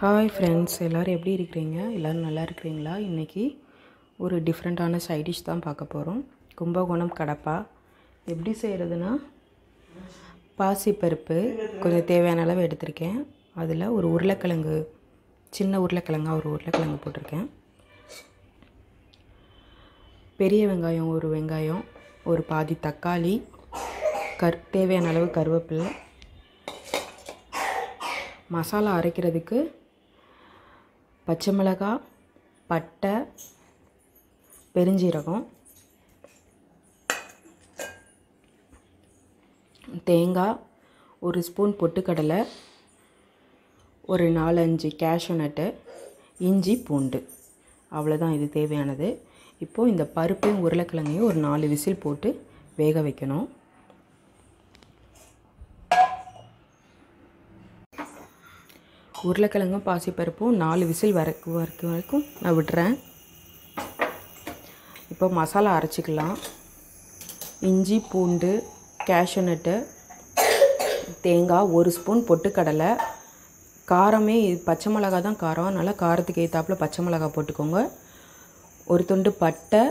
Hi friends, எல்லோரும் எப்படி இருக்கிறீங்க? எல்லோரும் நல்லா இருக்கிறீங்களா? இன்றைக்கி ஒரு டிஃப்ரெண்ட்டான சைட் டிஷ் தான் பார்க்க போகிறோம். கும்பகோணம் கடப்பா எப்படி செய்கிறதுனா, பாசிப்பருப்பு கொஞ்சம் தேவையான அளவு எடுத்திருக்கேன். அதில் ஒரு உருளைக்கிழங்கு, சின்ன உருளைக்கிழங்கா ஒரு உருளைக்கிழங்கு போட்டிருக்கேன். பெரிய வெங்காயம் ஒரு வெங்காயம், ஒரு பாதி தக்காளி, தேவையான அளவு கருவேப்பிலை. மசாலா அரைக்கிறதுக்கு பச்சை மிளகாய், பட்டை, பெருஞ்சீரகம், தேங்காய், ஒரு ஸ்பூன் பொட்டுக்கடலை, ஒரு 4-5 கேஷ்யூ நட்டு, இஞ்சி, பூண்டு. அவ்வளோதான் இது தேவையானது. இப்போது இந்த பருப்பையும் உருளைக்கிழங்கையும் ஒரு 4 விசில் போட்டு வேக வைக்கணும். உருளைக்கிழங்கும் பாசிப்பருப்பும் 4 விசில் வரைக்கும் நான் விட்டுறேன். இப்போ மசாலா அரைச்சிக்கலாம். இஞ்சி, பூண்டு, கேஷ்யூ நட்டு, தேங்காய், ஒரு ஸ்பூன் பொட்டுக்கடலை. காரமே பச்சை மிளகா தான் காரம், அதனால் காரத்துக்கு ஏற்றாப்புல பச்சை மிளகா போட்டுக்கோங்க. ஒரு துண்டு பட்டை,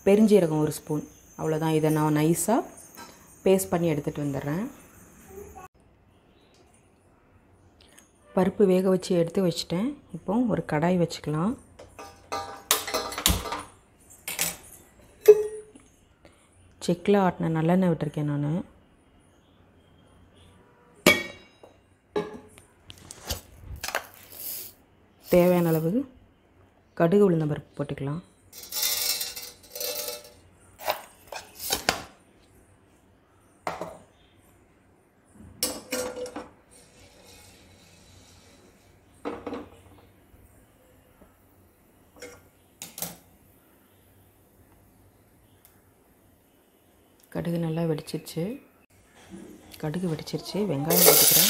பெருஞ்சீரகம் ஒரு ஸ்பூன். அவ்வளோதான். இதை நான் நைஸாக பேஸ்ட் பண்ணி எடுத்துகிட்டு வந்துடுறேன். பருப்பு வேக வச்சு எடுத்து வச்சிட்டேன். இப்போ ஒரு கடாய் வச்சுக்கலாம். செக்கில் ஆட்டின நல்லெண்ணெய் விட்டுருக்கேன் நான். தேவையான அளவு கடுகு உளுந்தம் பருப்பு போட்டுக்கலாம். கடுகு நல்லா வெடிச்சிருச்சு. வெங்காயம் போட்டுக்கிறேன்.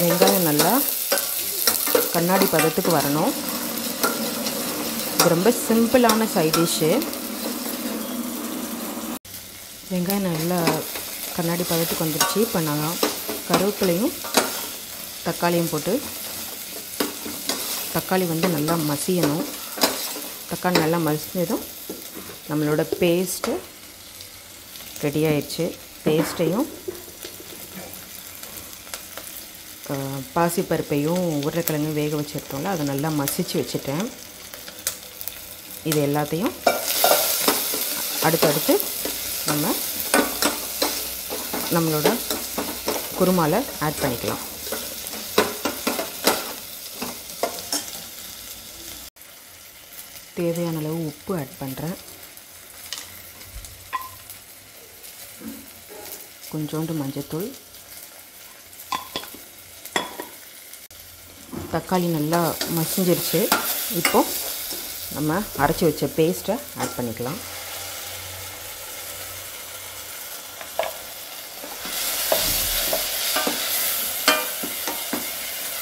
வெங்காயம் நல்லா கண்ணாடி பதத்துக்கு வரணும். இது ரொம்ப சிம்பிளான சைட் டிஷ்ஷு. வெங்காயம் நல்லா கண்ணாடி பதத்துக்கு வந்துடுச்சு. இப்போ நான் கருவேப்பிலையும் தக்காளியும் போட்டு, தக்காளி நல்லா மசியணும். தக்காளி நல்லா மசிஞ்சதும் நம்மளோட பேஸ்ட்டு ரெடி ஆயிடுச்சு. பேஸ்ட்டையும் பாசிப்பருப்பையும் உருளைக்கிழங்கும் வேக வச்சுருக்கோம்ல, அதை நல்லா மசிச்சு வச்சுட்டேன். இது எல்லாத்தையும் அடுத்தடுத்து நம்மளோட குருமாவில் ஆட் பண்ணிக்கலாம். தேவையான அளவு உப்பு ஆட் பண்ணுறேன். கொஞ்சோண்டு மஞ்சத்தூள். தக்காளி நல்லா மசிஞ்சிருச்சு. இப்போது நம்ம அரைச்சி வச்ச பேஸ்ட்டை ஆட் பண்ணிக்கலாம்.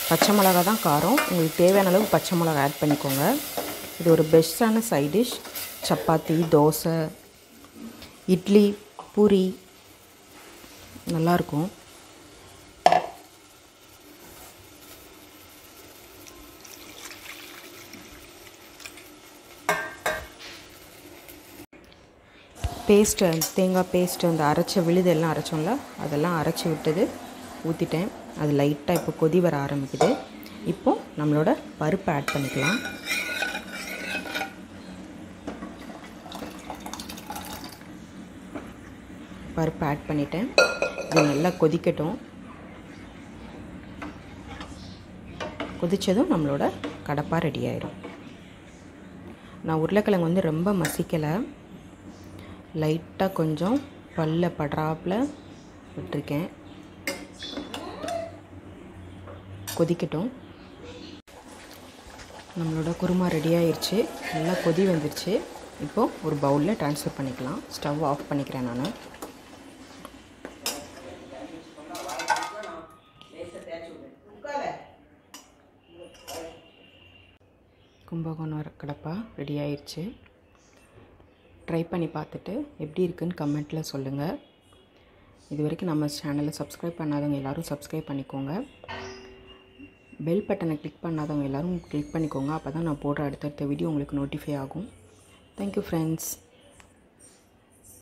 பச்சை மிளகா தான் காரம், உங்களுக்கு தேவையான அளவு பச்சை மிளகா ஆட் பண்ணிக்கோங்க. இது ஒரு பெஸ்ட்டான சைட் டிஷ். சப்பாத்தி, தோசை, இட்லி, பூரி நல்லாயிருக்கும். பேஸ்ட்டு, தேங்காய் பேஸ்ட்டு, அந்த அரைச்ச விழுதெல்லாம் அரைச்சோம்ல, அதெல்லாம் அரைச்சி விட்டது ஊற்றிட்டேன். அது லைட்டாக இப்போ கொதி வர ஆரம்பிக்குது. இப்போது நம்மளோட பருப்பை ஆட் பண்ணிக்கலாம். பருப்பு ஆட் பண்ணிட்டேன். இது நல்லா கொதிக்கட்டும். கொதித்ததும் நம்மளோட கடப்பா ரெடி ஆயிடும். நான் உருளைக்கிழங்கு ரொம்ப மசிக்கலை, லைட்டாக கொஞ்சம் பல்ல படுறாப்பில் விட்டுருக்கேன். கொதிக்கட்டும். நம்மளோட குருமா ரெடி ஆயிடுச்சு. நல்லா கொதி வந்துடுச்சு. இப்போது ஒரு பவுலில் ட்ரான்ஸ்ஃபர் பண்ணிக்கலாம். ஸ்டவ் ஆஃப் பண்ணிக்கிறேன் நான். கும்பகோணம் கடப்பா ரெடி ஆயிடுச்சு. ட்ரை பண்ணி பார்த்துட்டு எப்படி இருக்குன்னு கமெண்ட்டில் சொல்லுங்கள். இது வரைக்கும் நம்ம சேனலை சப்ஸ்கிரைப் பண்ணாதவங்க எல்லோரும் சப்ஸ்கிரைப் பண்ணிக்கோங்க. பெல் பட்டனை கிளிக் பண்ணாதவங்க எல்லோரும் கிளிக் பண்ணிக்கோங்க. அப்போ தான் நான் போடுற அடுத்தடுத்த வீடியோ உங்களுக்கு நோட்டிஃபை ஆகும். Thank you friends.